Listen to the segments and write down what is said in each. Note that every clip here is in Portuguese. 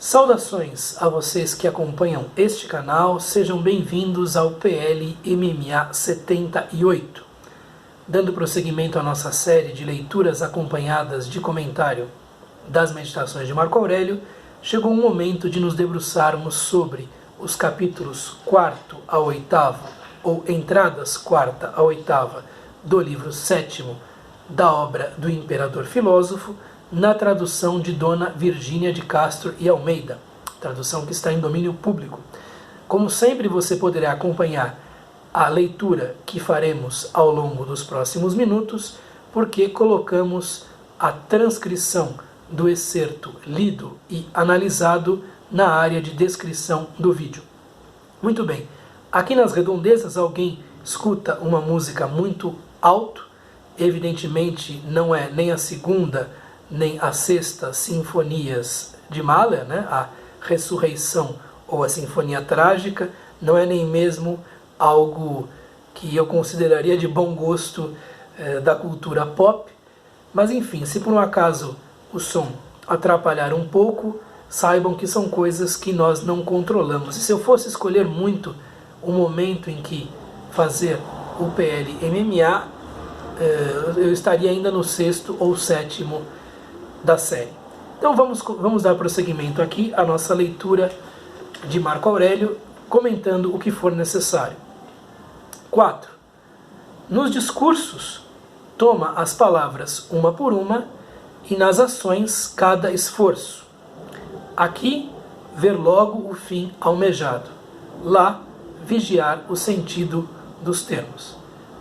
Saudações a vocês que acompanham este canal, sejam bem-vindos ao PL MMA 78. Dando prosseguimento à nossa série de leituras acompanhadas de comentário das meditações de Marco Aurélio, chegou o momento de nos debruçarmos sobre os capítulos 4º a 8º, ou entradas 4ª a 8ª, do livro 7º da obra do Imperador Filósofo, na tradução de Dona Virgínia de Castro e Almeida, tradução que está em domínio público. Como sempre, você poderá acompanhar a leitura que faremos ao longo dos próximos minutos, porque colocamos a transcrição do excerto lido e analisado na área de descrição do vídeo. Muito bem, aqui nas redondezas alguém escuta uma música muito alto, evidentemente não é nem a segunda nem a sexta sinfonias de Mahler, né? A ressurreição ou a sinfonia trágica, não é nem mesmo algo que eu consideraria de bom gosto da cultura pop, mas enfim, se por um acaso o som atrapalhar um pouco, saibam que são coisas que nós não controlamos. E se eu fosse escolher muito o momento em que fazer o PL MMA, eu estaria ainda no 6º ou 7º da série. Então vamos dar prosseguimento aqui à nossa leitura de Marco Aurélio, comentando o que for necessário. 4. Nos discursos, toma as palavras uma por uma, e nas ações cada esforço. Aqui, ver logo o fim almejado. Lá, vigiar o sentido dos termos.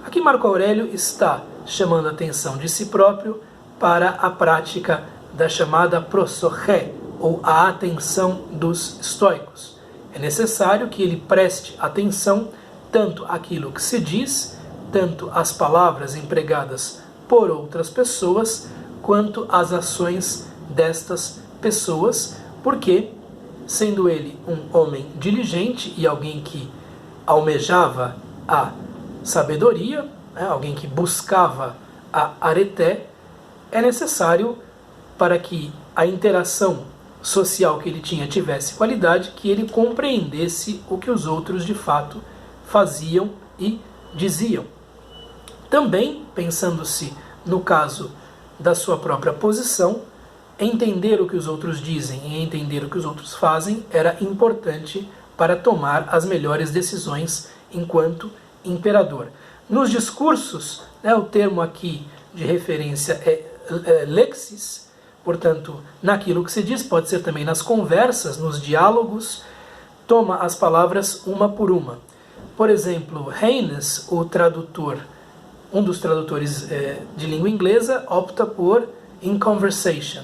Aqui Marco Aurélio está chamando a atenção de si próprio para a prática da chamada prosoché, ou a atenção dos estoicos. É necessário que ele preste atenção tanto àquilo que se diz, tanto às palavras empregadas por outras pessoas, quanto às ações destas pessoas, porque, sendo ele um homem diligente e alguém que almejava a sabedoria, alguém que buscava a areté, é necessário, para que a interação social que ele tinha tivesse qualidade, que ele compreendesse o que os outros de fato faziam e diziam. Também, pensando-se no caso da sua própria posição, entender o que os outros dizem e entender o que os outros fazem era importante para tomar as melhores decisões enquanto imperador. Nos discursos, o termo aqui de referência é lexis, portanto, naquilo que se diz, pode ser também nas conversas, nos diálogos, toma as palavras uma por uma. Por exemplo, Haynes, o tradutor, um dos tradutores de língua inglesa, opta por in conversation,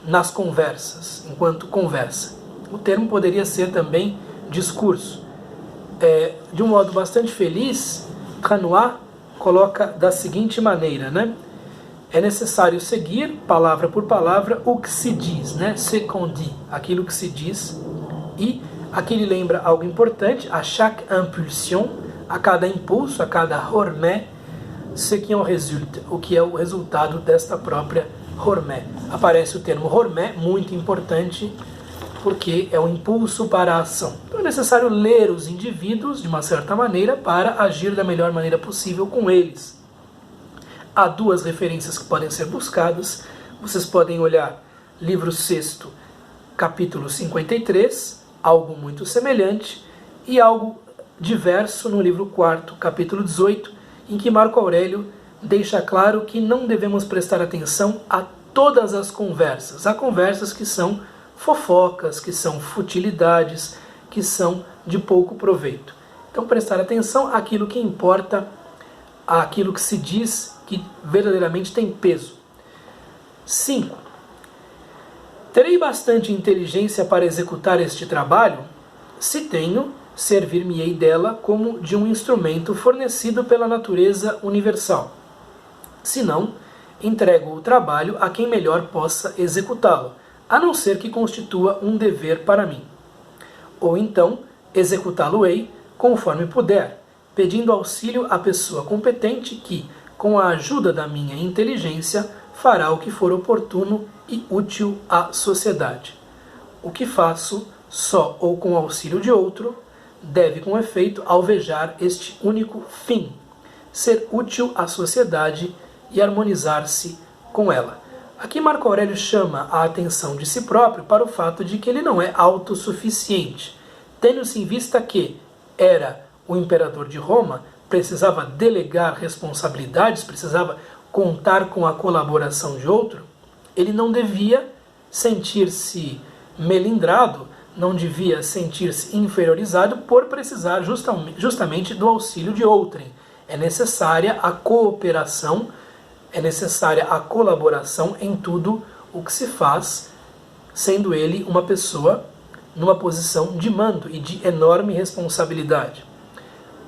nas conversas, enquanto conversa. O termo poderia ser também discurso. De um modo bastante feliz, Renoir coloca da seguinte maneira, é necessário seguir, palavra por palavra, o que se diz, ce qu'on dit, aquilo que se diz. E aqui ele lembra algo importante, a chaque impulsion, a cada impulso, a cada hormé, ce qui en résulte, o que é o resultado desta própria hormé. Aparece o termo hormé, muito importante, porque é um impulso para a ação. Então é necessário ler os indivíduos de uma certa maneira para agir da melhor maneira possível com eles. Há duas referências que podem ser buscadas. Vocês podem olhar livro 6º, capítulo 53, algo muito semelhante, e algo diverso no livro 4º, capítulo 18, em que Marco Aurélio deixa claro que não devemos prestar atenção a todas as conversas. Há conversas que são fofocas, que são futilidades, que são de pouco proveito. Então prestar atenção àquilo que importa, àquilo que se diz que verdadeiramente tem peso. 5. Terei bastante inteligência para executar este trabalho? Se tenho, servir-me-ei dela como de um instrumento fornecido pela natureza universal. Se não, entrego o trabalho a quem melhor possa executá-lo, a não ser que constitua um dever para mim. Ou então, executá-lo-ei conforme puder, pedindo auxílio à pessoa competente que, com a ajuda da minha inteligência, fará o que for oportuno e útil à sociedade. O que faço, só ou com o auxílio de outro, deve com efeito alvejar este único fim, ser útil à sociedade e harmonizar-se com ela. Aqui Marco Aurélio chama a atenção de si próprio para o fato de que ele não é autossuficiente, tendo-se em vista que era o imperador de Roma, precisava delegar responsabilidades, precisava contar com a colaboração de outro, ele não devia sentir-se melindrado, não devia sentir-se inferiorizado por precisar justamente do auxílio de outrem. É necessária a cooperação, é necessária a colaboração em tudo o que se faz, sendo ele uma pessoa numa posição de mando e de enorme responsabilidade.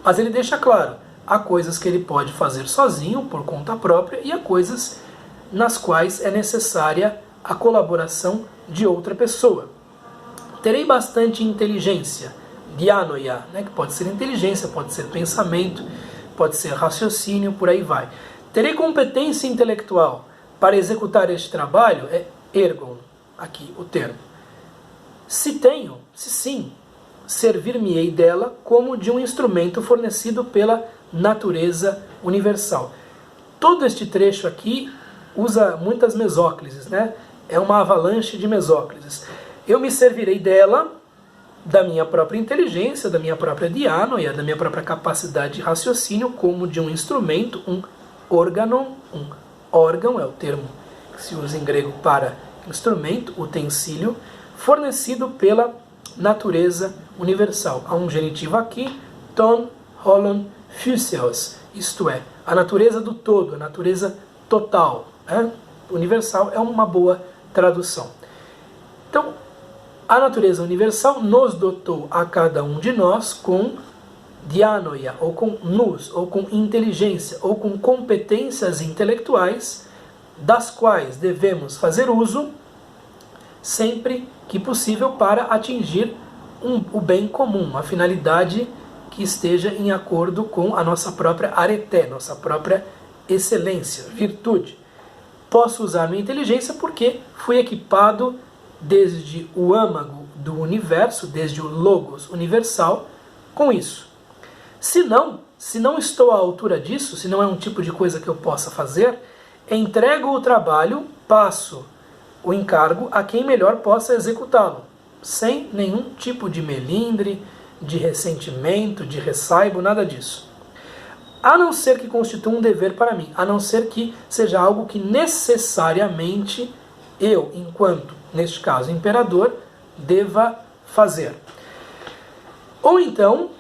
Mas ele deixa claro, há coisas que ele pode fazer sozinho, por conta própria, e há coisas nas quais é necessária a colaboração de outra pessoa. Terei bastante inteligência, dianoia, que pode ser inteligência, pode ser pensamento, pode ser raciocínio, por aí vai. Terei competência intelectual para executar este trabalho, é ergon, aqui o termo. Se tenho, se sim, servir-me-ei dela como de um instrumento fornecido pela natureza universal. Todo este trecho aqui usa muitas mesóclises, É uma avalanche de mesóclises. Eu me servirei dela, da minha própria inteligência, da minha própria dianoia, da minha própria capacidade de raciocínio, como de um instrumento, um órgão, um órgão é o termo que se usa em grego para instrumento, utensílio, fornecido pela natureza universal. Há um genitivo aqui, ton, holon, physios, isto é, a natureza do todo, a natureza total. Universal é uma boa tradução. Então, a natureza universal nos dotou a cada um de nós com dianoia, ou com nous, ou com inteligência, ou com competências intelectuais, das quais devemos fazer uso sempre que possível para atingir o bem comum, a finalidade que esteja em acordo com a nossa própria areté, nossa própria excelência, virtude. Posso usar minha inteligência porque fui equipado desde o âmago do universo, desde o logos universal, com isso. Se não estou à altura disso, se não é um tipo de coisa que eu possa fazer, entrego o trabalho, passo o encargo a quem melhor possa executá-lo, sem nenhum tipo de melindre, de ressentimento, de ressaibo, nada disso. A não ser que constitua um dever para mim, a não ser que seja algo que necessariamente eu, enquanto, neste caso, imperador, deva fazer. Ou então,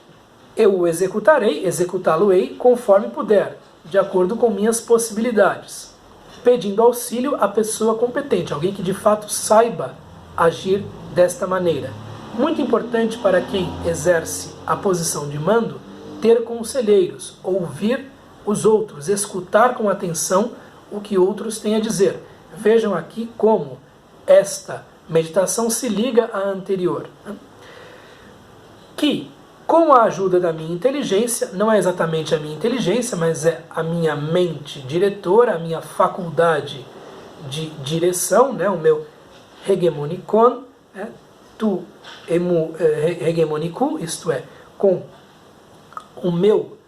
eu o executá-lo-ei conforme puder, de acordo com minhas possibilidades, pedindo auxílio à pessoa competente, alguém que de fato saiba agir desta maneira. Muito importante para quem exerce a posição de mando, ter conselheiros, ouvir os outros, escutar com atenção o que outros têm a dizer. Vejam aqui como esta meditação se liga à anterior. Que, com a ajuda da minha inteligência, não é exatamente a minha inteligência, mas é a minha mente diretora, a minha faculdade de direção, o meu hegemonikon, tu hegemoniku, isto é, com o meu,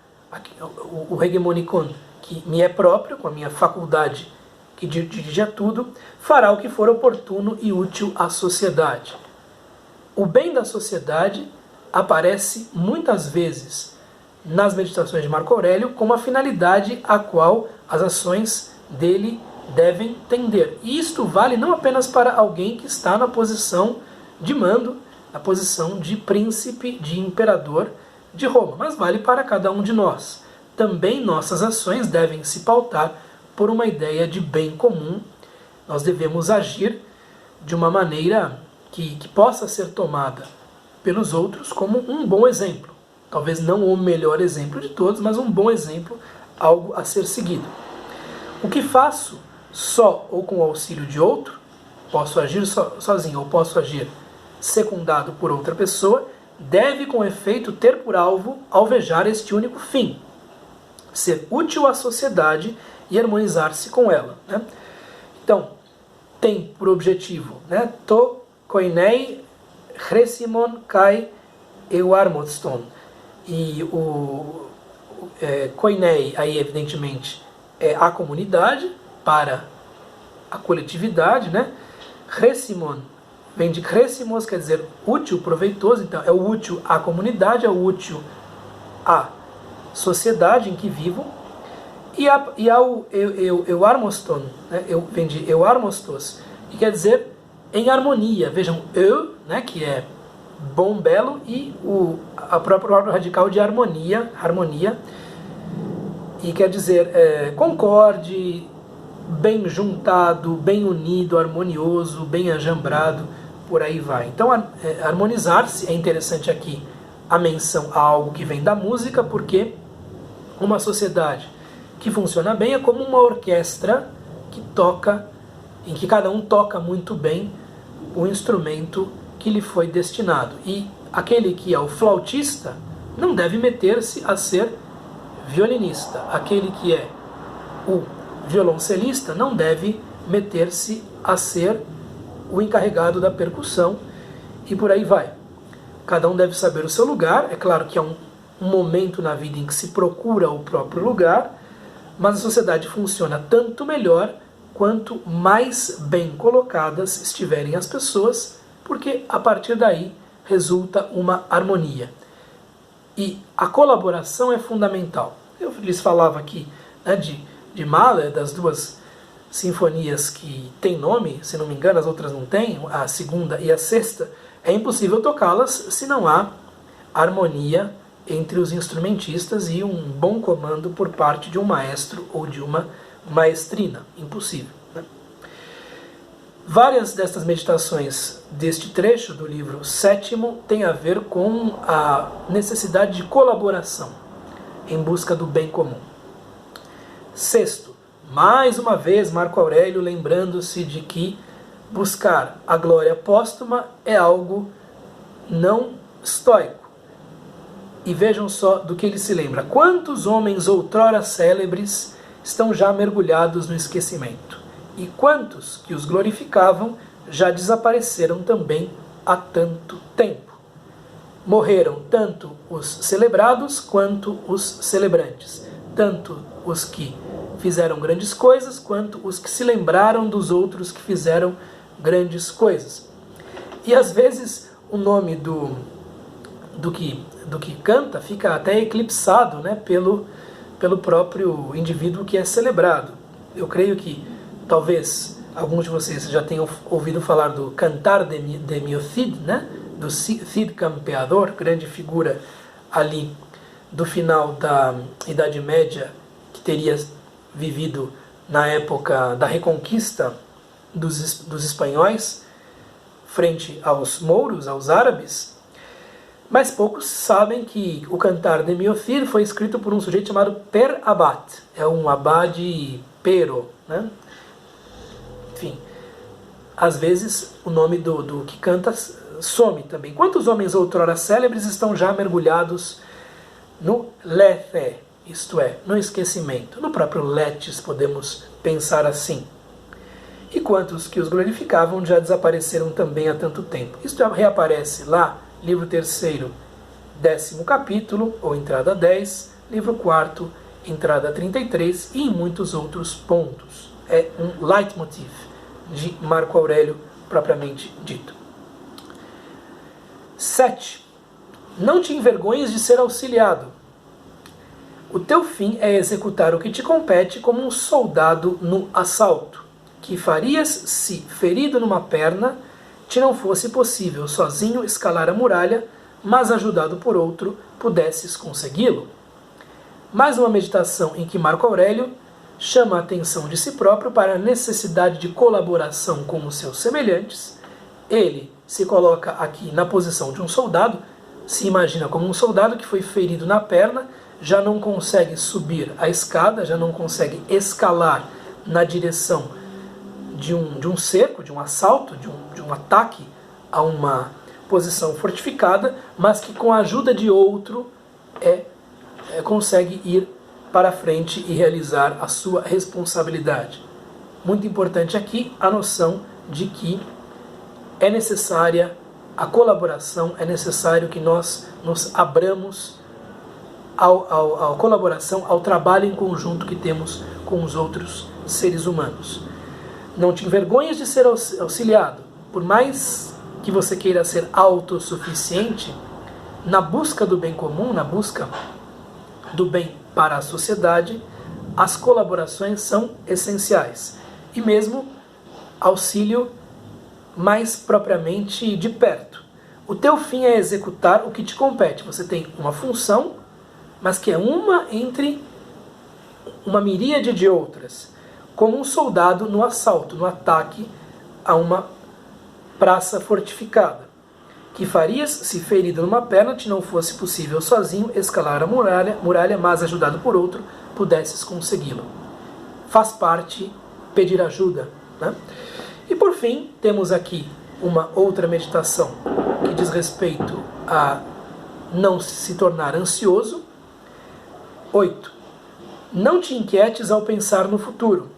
o hegemonikon que me é próprio, com a minha faculdade que dirige a tudo, fará o que for oportuno e útil à sociedade. O bem da sociedade aparece muitas vezes nas meditações de Marco Aurélio como a finalidade a qual as ações dele devem tender. E isto vale não apenas para alguém que está na posição de mando, na posição de príncipe, de imperador de Roma, mas vale para cada um de nós. Também nossas ações devem se pautar por uma ideia de bem comum. Nós devemos agir de uma maneira que possa ser tomada pelos outros como um bom exemplo. Talvez não o melhor exemplo de todos, mas um bom exemplo, algo a ser seguido. O que faço só ou com o auxílio de outro, posso agir sozinho ou posso agir secundado por outra pessoa, deve com efeito ter por alvo alvejar este único fim, ser útil à sociedade e harmonizar-se com ela. Então, tem por objetivo, to koinei Chresimon kai euarmoston. E o koinei, aí evidentemente, é a comunidade para a coletividade, né? Chresimon vem de chresimos, quer dizer útil, proveitoso, então é o útil à comunidade, é o útil à sociedade em que vivo. E ao euarmoston, né? Vem de euarmostos, que quer dizer em harmonia. Vejam, né? Que é bom, belo, e a próprio radical de harmonia, e quer dizer concorde, bem juntado, bem unido, harmonioso, bem ajambrado, por aí vai. Então, harmonizar-se, é interessante aqui a menção a algo que vem da música, porque uma sociedade que funciona bem é como uma orquestra que toca, em que cada um toca muito bem o instrumento que lhe foi destinado. E aquele que é o flautista não deve meter-se a ser violinista. Aquele que é o violoncelista não deve meter-se a ser o encarregado da percussão, e por aí vai. Cada um deve saber o seu lugar. É claro que é um momento na vida em que se procura o próprio lugar, mas a sociedade funciona tanto melhor quanto mais bem colocadas estiverem as pessoas, porque a partir daí resulta uma harmonia. E a colaboração é fundamental. Eu lhes falava aqui, né, de Mahler, das duas sinfonias que têm nome, se não me engano as outras não têm, a segunda e a sexta. É impossível tocá-las se não há harmonia entre os instrumentistas e um bom comando por parte de um maestro ou de uma maestrina. Impossível, né? Várias destas meditações deste trecho do livro sétimo têm a ver com a necessidade de colaboração em busca do bem comum. Sexto, mais uma vez Marco Aurélio lembrando-se de que buscar a glória póstuma é algo não estoico. E vejam só do que ele se lembra. Quantos homens outrora célebres estão já mergulhados no esquecimento? E quantos que os glorificavam já desapareceram também há tanto tempo? Morreram tanto os celebrados quanto os celebrantes, tanto os que fizeram grandes coisas quanto os que se lembraram dos outros que fizeram grandes coisas. E às vezes o nome do que canta fica até eclipsado, né, pelo próprio indivíduo que é celebrado. Eu creio que talvez alguns de vocês já tenham ouvido falar do Cantar de Mio Cid, né, do Cid Campeador, grande figura ali do final da Idade Média, que teria vivido na época da Reconquista dos espanhóis frente aos mouros, aos árabes. Mas poucos sabem que o Cantar de Mio Cid foi escrito por um sujeito chamado Per Abad. É um abade pero, né? Enfim, às vezes o nome do que canta some também. Quantos homens outrora célebres estão já mergulhados no lethe, isto é, no esquecimento? No próprio letes podemos pensar assim. E quantos que os glorificavam já desapareceram também há tanto tempo? Isto reaparece lá, livro 3º, 10º capítulo, ou entrada 10, livro 4º, entrada 33, e em muitos outros pontos. É um leitmotiv de Marco Aurélio, propriamente dito. 7. Não te envergonhes de ser auxiliado. O teu fim é executar o que te compete como um soldado no assalto. Que farias se, ferido numa perna, te não fosse possível sozinho escalar a muralha, mas ajudado por outro, pudesses consegui-lo. Mais uma meditação em que Marco Aurélio chama a atenção de si próprio para a necessidade de colaboração com os seus semelhantes. Ele se coloca aqui na posição de um soldado, se imagina como um soldado que foi ferido na perna, já não consegue subir a escada, já não consegue escalar na direção de um cerco, de um assalto, de um ataque a uma posição fortificada, mas que com a ajuda de outro consegue ir para frente e realizar a sua responsabilidade. Muito importante aqui a noção de que é necessária a colaboração, é necessário que nós nos abramos à colaboração, ao trabalho em conjunto que temos com os outros seres humanos. Não te envergonhes de ser auxiliado. Por mais que você queira ser autossuficiente, na busca do bem comum, na busca do bem para a sociedade, as colaborações são essenciais. E mesmo auxílio mais propriamente de perto. O teu fim é executar o que te compete. Você tem uma função, mas que é uma entre uma miríade de outras. Como um soldado no assalto, no ataque a uma praça fortificada. Que farias se ferido numa perna te não fosse possível sozinho escalar a muralha, mas ajudado por outro, pudesses consegui-lo. Faz parte pedir ajuda, né? E por fim, temos aqui uma outra meditação que diz respeito a não se tornar ansioso. 8. Não te inquietes ao pensar no futuro.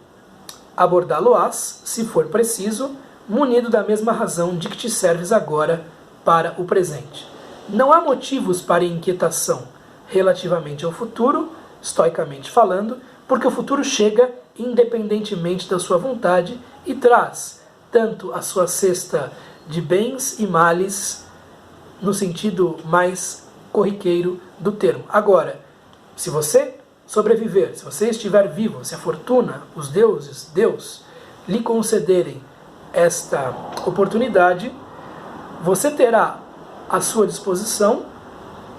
Abordá-lo-ás, se for preciso, munido da mesma razão de que te serves agora para o presente. Não há motivos para inquietação relativamente ao futuro, estoicamente falando, porque o futuro chega independentemente da sua vontade e traz tanto a sua cesta de bens e males no sentido mais corriqueiro do termo. Agora, se você sobreviver, se você estiver vivo, se a fortuna, os deuses, Deus, lhe concederem esta oportunidade, você terá à sua disposição,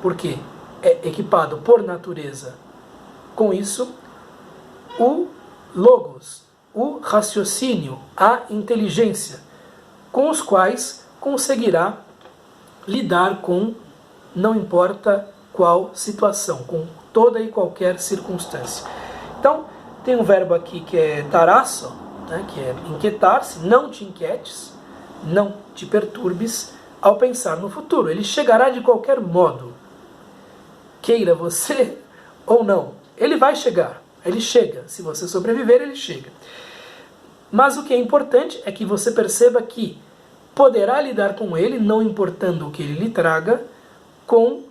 porque é equipado por natureza com isso, o logos, o raciocínio, a inteligência, com os quais conseguirá lidar com não importa qual situação, com toda e qualquer circunstância. Então, tem um verbo aqui que é tarasso, né, que é inquietar-se. Não te inquietes, não te perturbes ao pensar no futuro. Ele chegará de qualquer modo, queira você ou não. Ele vai chegar, ele chega. Se você sobreviver, ele chega. Mas o que é importante é que você perceba que poderá lidar com ele, não importando o que ele lhe traga, com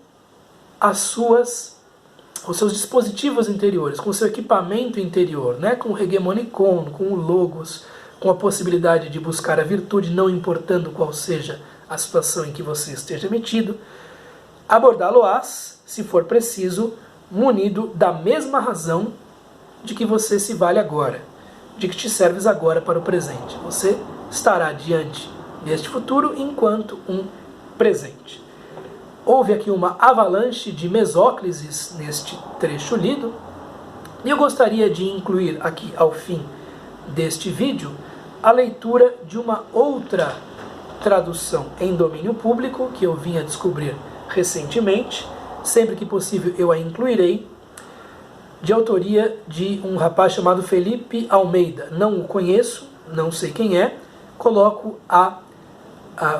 os seus dispositivos interiores, com o seu equipamento interior, né? Com o hegemonicon, com o logos, com a possibilidade de buscar a virtude, não importando qual seja a situação em que você esteja metido. Abordá-lo-ás, se for preciso, munido da mesma razão de que você se vale agora, de que te serves agora para o presente. Você estará diante deste futuro enquanto um presente. Houve aqui uma avalanche de mesóclises neste trecho lido, e eu gostaria de incluir aqui ao fim deste vídeo a leitura de uma outra tradução em domínio público que eu vim a descobrir recentemente. Sempre que possível eu a incluirei, de autoria de um rapaz chamado Felipe Almeida. Não o conheço, não sei quem é, coloco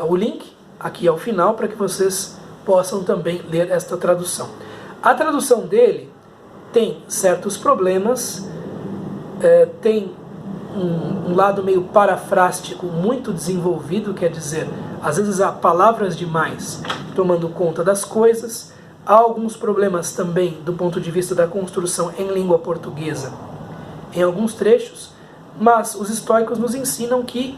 o link aqui ao final para que vocês possam também ler esta tradução. A tradução dele tem certos problemas, tem um lado meio parafrástico muito desenvolvido, quer dizer, às vezes há palavras demais tomando conta das coisas. Há alguns problemas também do ponto de vista da construção em língua portuguesa em alguns trechos, mas os estoicos nos ensinam que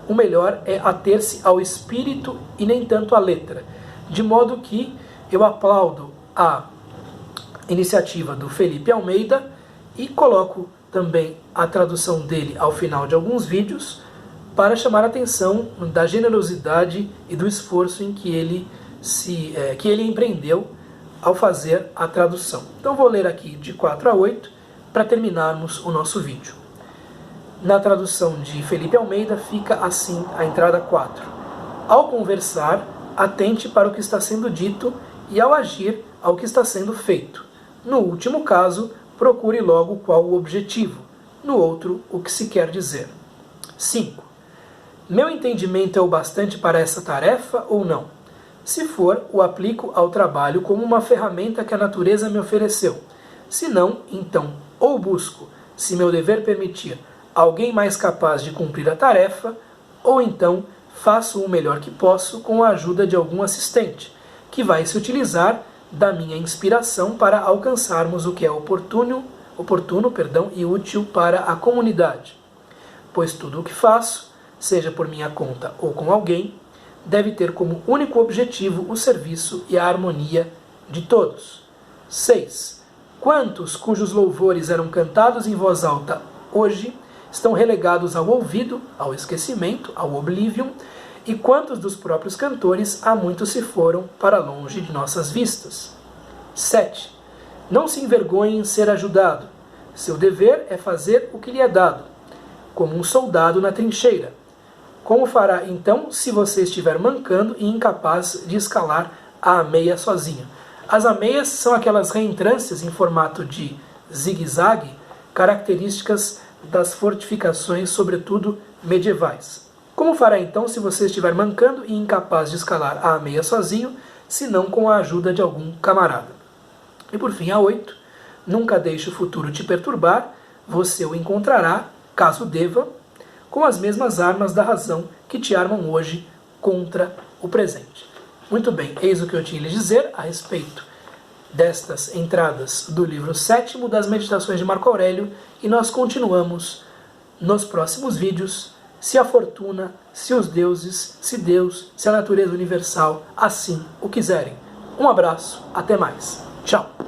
o melhor é ater-se ao espírito e nem tanto à letra. De modo que eu aplaudo a iniciativa do Felipe Almeida e coloco também a tradução dele ao final de alguns vídeos para chamar a atenção da generosidade e do esforço em que ele empreendeu ao fazer a tradução. Então vou ler aqui de 4 a 8 para terminarmos o nosso vídeo. Na tradução de Felipe Almeida fica assim a entrada 4. Ao conversar, atente para o que está sendo dito e ao agir ao que está sendo feito. No último caso, procure logo qual o objetivo. No outro, o que se quer dizer. 5. Meu entendimento é o bastante para essa tarefa ou não? Se for, o aplico ao trabalho como uma ferramenta que a natureza me ofereceu. Se não, então, ou busco, se meu dever permitir, alguém mais capaz de cumprir a tarefa, ou então faço o melhor que posso com a ajuda de algum assistente, que vai se utilizar da minha inspiração para alcançarmos o que é oportuno, e útil para a comunidade. Pois tudo o que faço, seja por minha conta ou com alguém, deve ter como único objetivo o serviço e a harmonia de todos. 6. Quantos cujos louvores eram cantados em voz alta hoje estão relegados ao olvido, ao esquecimento, ao oblivion, e quantos dos próprios cantores há muito se foram para longe de nossas vistas? 7. Não se envergonhe em ser ajudado. Seu dever é fazer o que lhe é dado, como um soldado na trincheira. Como fará então se você estiver mancando e incapaz de escalar a ameia sozinho? As ameias são aquelas reentrâncias em formato de zigue-zague, características das fortificações, sobretudo medievais. Como fará então se você estiver mancando e incapaz de escalar a ameia sozinho, se não com a ajuda de algum camarada? E por fim, a 8. Nunca deixe o futuro te perturbar, você o encontrará, caso deva, com as mesmas armas da razão que te armam hoje contra o presente. Muito bem, eis o que eu tinha a lhe dizer a respeito destas entradas do livro 7º das Meditações de Marco Aurélio, e nós continuamos nos próximos vídeos, se a fortuna, se os deuses, se Deus, se a natureza universal assim o quiserem. Um abraço, até mais. Tchau!